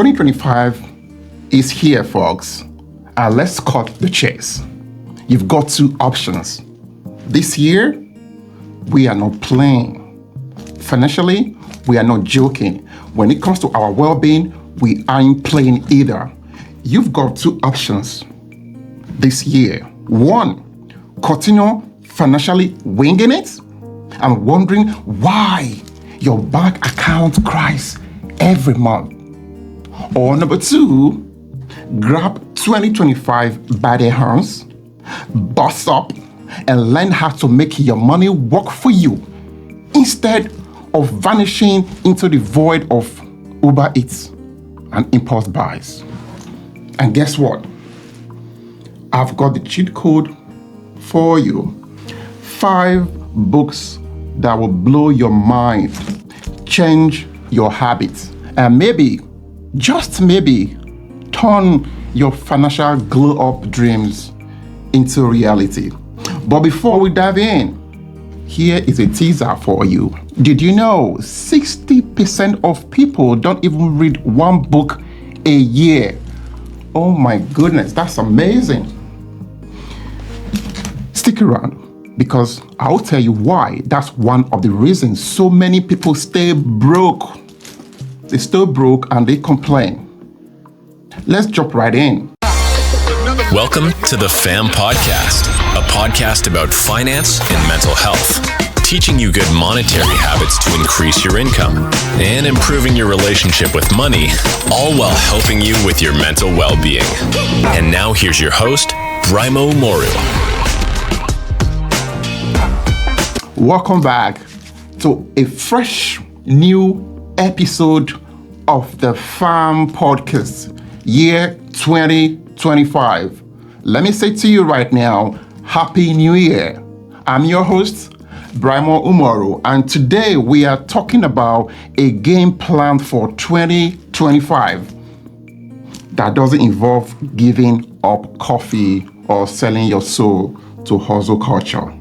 2025 is here, folks. And let's cut the chase. You've got two options. This year, we are not playing. Financially, we are not joking. When it comes to our well-being, we aren't playing either. You've got two options this year. One, continue financially winging it and wondering why your bank account cries every month. Or number two, grab 2025 by the hands, bust up, and learn how to make your money work for you instead of vanishing into the void of Uber Eats and impulse buys. And guess what? I've got the cheat code for you. 5 books that will blow your mind, change your habits, and maybe, just maybe, turn your financial glow-up dreams into reality. But before we dive in, here is a teaser for you. Did you know 60% of people don't even read one book a year? Oh my goodness, that's amazing. Stick around because I'll tell you why. That's one of the reasons so many people stay broke. They stay broke and they complain. Let's jump right in. Welcome to the FAM Podcast, a podcast about finance and mental health, teaching you good monetary habits to increase your income and improving your relationship with money, all while helping you with your mental well-being. And now here's your host, Braimoh. Welcome back to a fresh new episode of the FAM Podcast, year 2025. Let me say to you right now, Happy New Year. I'm your host, Braimoh, and today we are talking about a game plan for 2025 that doesn't involve giving up coffee or selling your soul to hustle culture.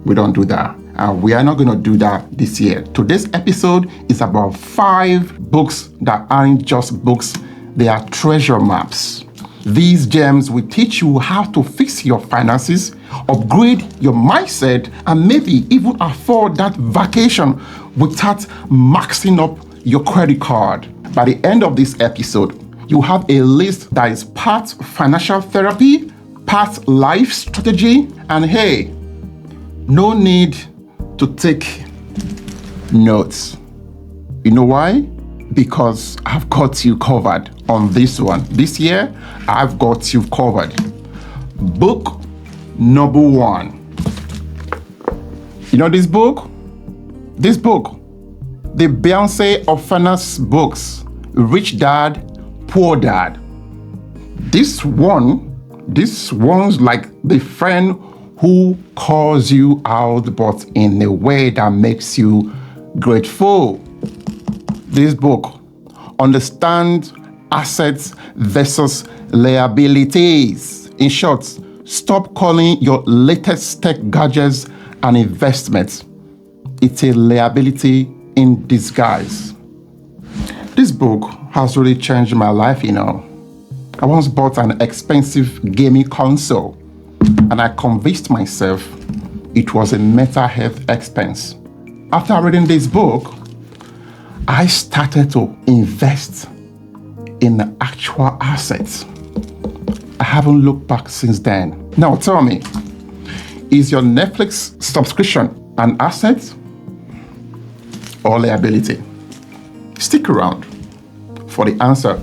We don't do that, and we are not going to do that this year. Today's episode is about 5 books that aren't just books, they are treasure maps. These gems will teach you how to fix your finances, upgrade your mindset, and maybe even afford that vacation without maxing up your credit card. By the end of this episode, you have a list that is part financial therapy, part life strategy, and hey, no need to take notes. You know why? Because I've got you covered on this one. This year, I've got you covered. Book number 1. You know this book? This book, the Beyonce of finance books, Rich Dad, Poor Dad. This one's like the friend who calls you out, but in a way that makes you grateful. This book, Understand Assets versus Liabilities. In short, stop calling your latest tech gadgets an investment. It's a liability in disguise. This book has really changed my life, you know. I once bought an expensive gaming console and I convinced myself it was a mental health expense. After reading this book, I started to invest in the actual assets. I haven't looked back since then. Now tell me, is your Netflix subscription an asset or liability? Stick around for the answer.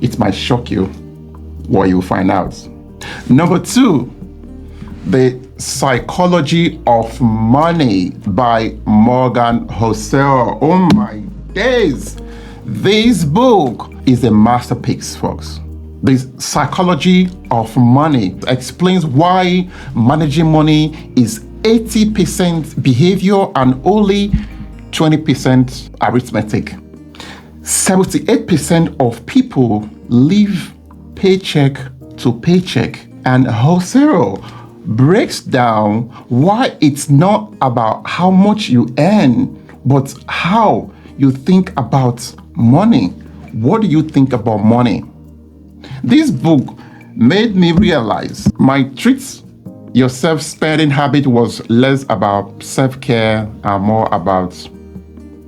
It might shock you what you'll find out. Number 2, The Psychology of Money by Morgan Housel. Oh my days. This book is a masterpiece, folks. The Psychology of Money explains why managing money is 80% behavior and only 20% arithmetic. 78% of people live paycheck to paycheck, and Housel breaks down why it's not about how much you earn, but how you think about money. What do you think about money? This book made me realize my treat yourself spending habit was less about self-care and more about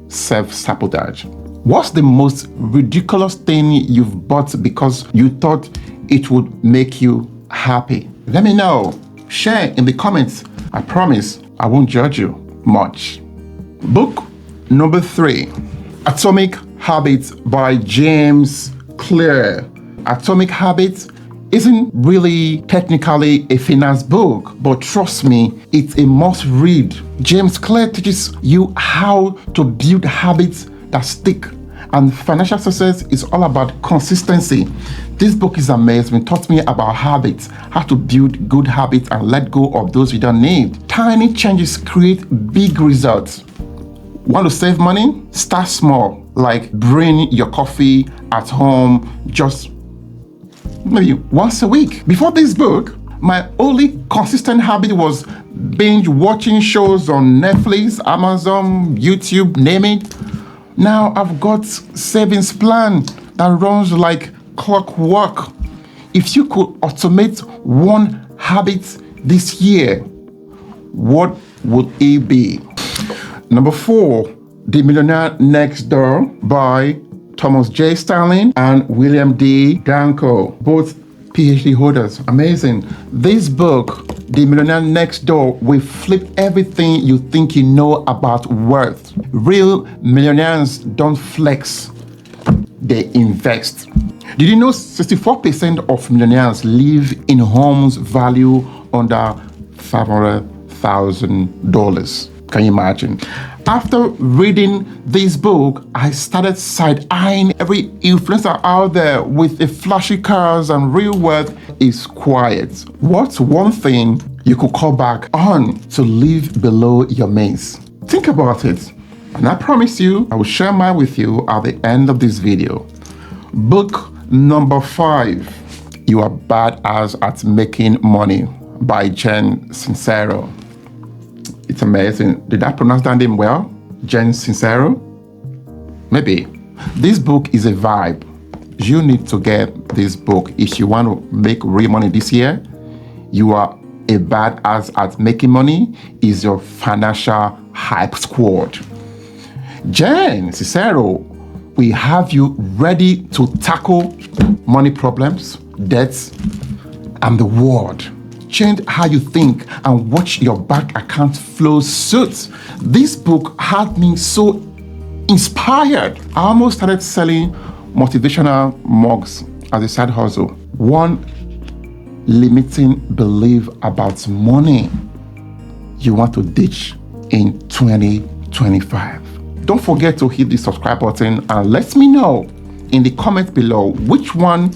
self-sabotage. What's the most ridiculous thing you've bought because you thought it would make you happy? Let me know. Share in the comments. I promise I won't judge you much. Book number 3, Atomic Habits by James Clear. Atomic Habits isn't really technically a finance book, but trust me, it's a must-read. James Clear teaches you how to build habits that stick, and financial success is all about consistency. This book is amazing. It taught me about habits, how to build good habits and let go of those you don't need. Tiny changes create big results. Want to save money? Start small, like bring your coffee at home just maybe once a week. Before this book, my only consistent habit was binge watching shows on Netflix, Amazon, YouTube, name it. Now I've got savings plan that runs like clockwork. If you could automate one habit this year, what would it be? Number 4, The Millionaire Next Door by Thomas J. Stanley and William D. Danko, both PhD holders. Amazing. This book, The Millionaire Next Door, will flip everything you think you know about wealth. Real millionaires don't flex, they invest. Did you know 64% of millionaires live in homes valued under $500,000? Can you imagine? After reading this book, I started side-eyeing every influencer out there with a flashy cars, and real wealth is quiet. What's one thing you could call back on to live below your means? Think about it, and I promise you, I will share mine with you at the end of this video. Book number 5, You Are Badass at Making Money by Jen Sincero. It's amazing. Did I pronounce that name well? Jen Sincero? Maybe. This book is a vibe. You need to get this book if you want to make real money this year. You Are a Badass at Making Money is your financial hype squad. Jen Sincero will have you ready to tackle money problems, debts, and the world. Change how you think and watch your bank account flow suit. This book had me so inspired. I almost started selling motivational mugs as a side hustle. One limiting belief about money you want to ditch in 2025. Don't forget to hit the subscribe button and let me know in the comments below which one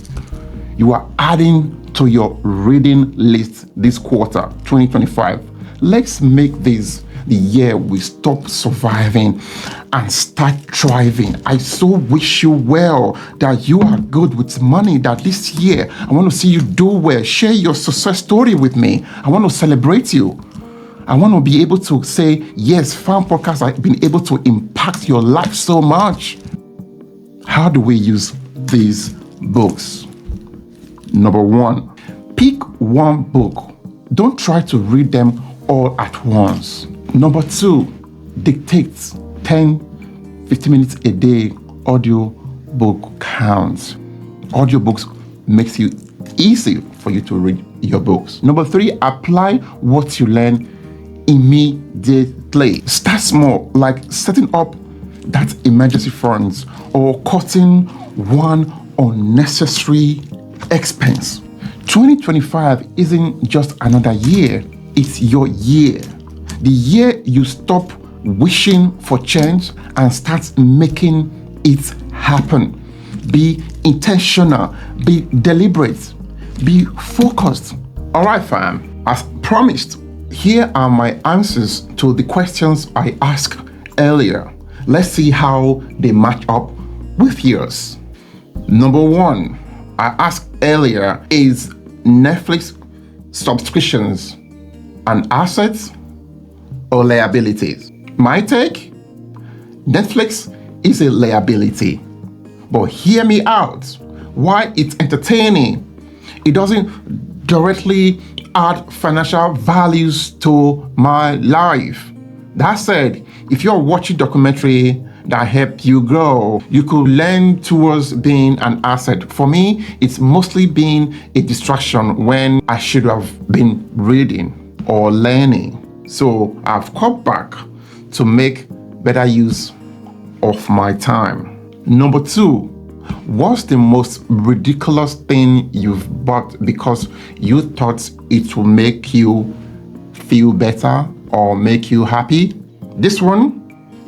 you are adding to your reading list this quarter, 2025. Let's make this the year we stop surviving and start thriving. I so wish you well, that you are good with money, that this year I want to see you do well. Share your success story with me. I want to celebrate you. I want to be able to say, yes, Farm Podcast, I've been able to impact your life so much. How do we use these books? Number 1, pick one book. Don't try to read them all at once. Number 2, dictate 10-15 minutes a day. Audio book counts. Audiobooks makes it easy for you to read your books. Number 3, apply what you learn immediately. Start small, like setting up that emergency funds or cutting one unnecessary expense. 2025 isn't just another year, it's your year. The year you stop wishing for change and start making it happen. Be intentional, be deliberate, be focused. All right, fam, as promised, here are my answers to the questions I asked earlier. Let's see how they match up with yours. Number 1, I asked earlier, is Netflix subscriptions an asset or liabilities? My take, Netflix is a liability. But hear me out. While it's entertaining, it doesn't directly add financial values to my life. That said, if you're watching documentary that help you grow, you could learn towards being an asset. For me, it's mostly been a distraction when I should have been reading or learning. So I've cut back to make better use of my time. Number 2, what's the most ridiculous thing you've bought because you thought it will make you feel better or make you happy? This one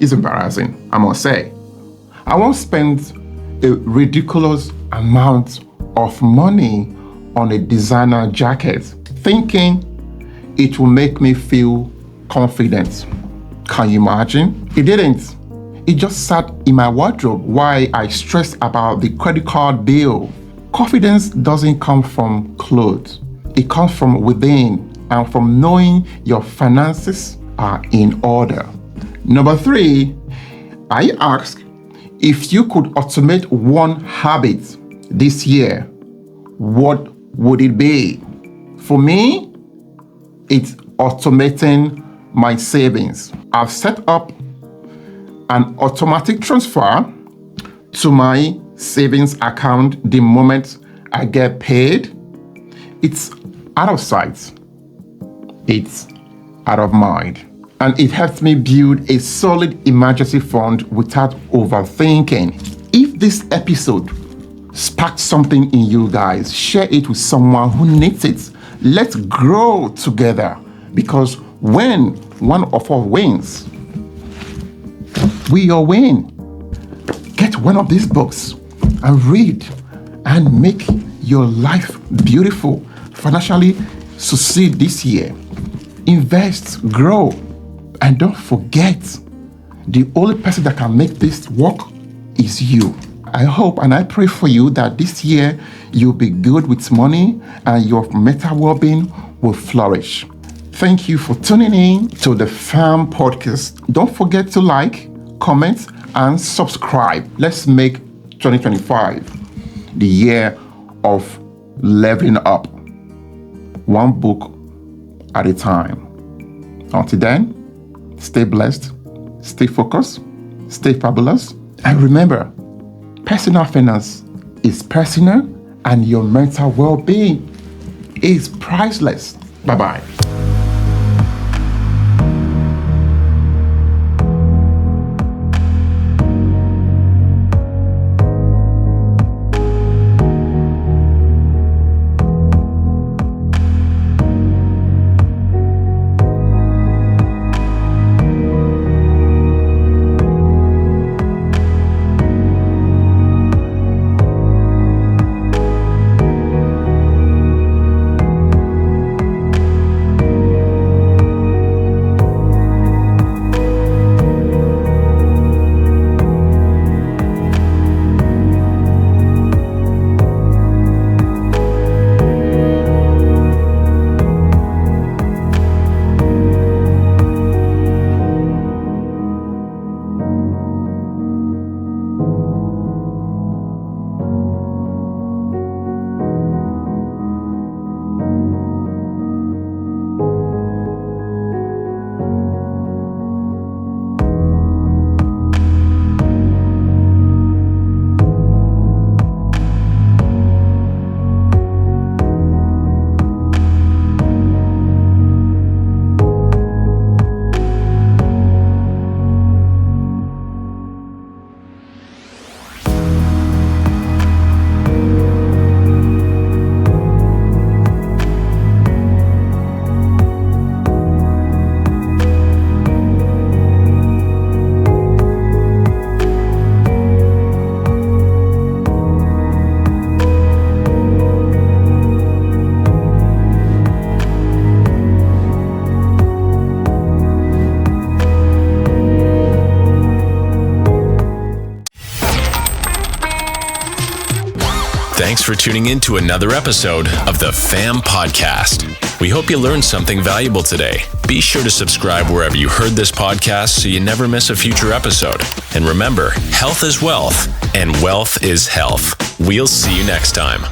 is embarrassing, I must say. I once spent a ridiculous amount of money on a designer jacket, thinking it will make me feel confident. Can you imagine? It didn't. It just sat in my wardrobe while I stressed about the credit card bill. Confidence doesn't come from clothes. It comes from within and from knowing your finances are in order. Number 3, I asked, if you could automate one habit this year, what would it be? For me, it's automating my savings. I've set up an automatic transfer to my savings account the moment I get paid. It's out of sight. It's out of mind. And it helps me build a solid emergency fund without overthinking. If this episode sparked something in you guys, share it with someone who needs it. Let's grow together, because when one of us wins, we all win. Get one of these books and read and make your life beautiful. Financially succeed this year. Invest, grow. And don't forget, the only person that can make this work is you. I hope and I pray for you that this year you'll be good with money and your mental well-being will flourish. Thank you for tuning in to the Fam Podcast. Don't forget to like, comment, and subscribe. Let's make 2025 the year of leveling up, one book at a time. Until then, stay blessed, stay focused, stay fabulous, and remember, personal finance is personal and your mental well-being is priceless. Bye-bye. Thanks for tuning in to another episode of the FAM Podcast. We hope you learned something valuable today. Be sure to subscribe wherever you heard this podcast so you never miss a future episode. And remember, health is wealth, and wealth is health. We'll see you next time.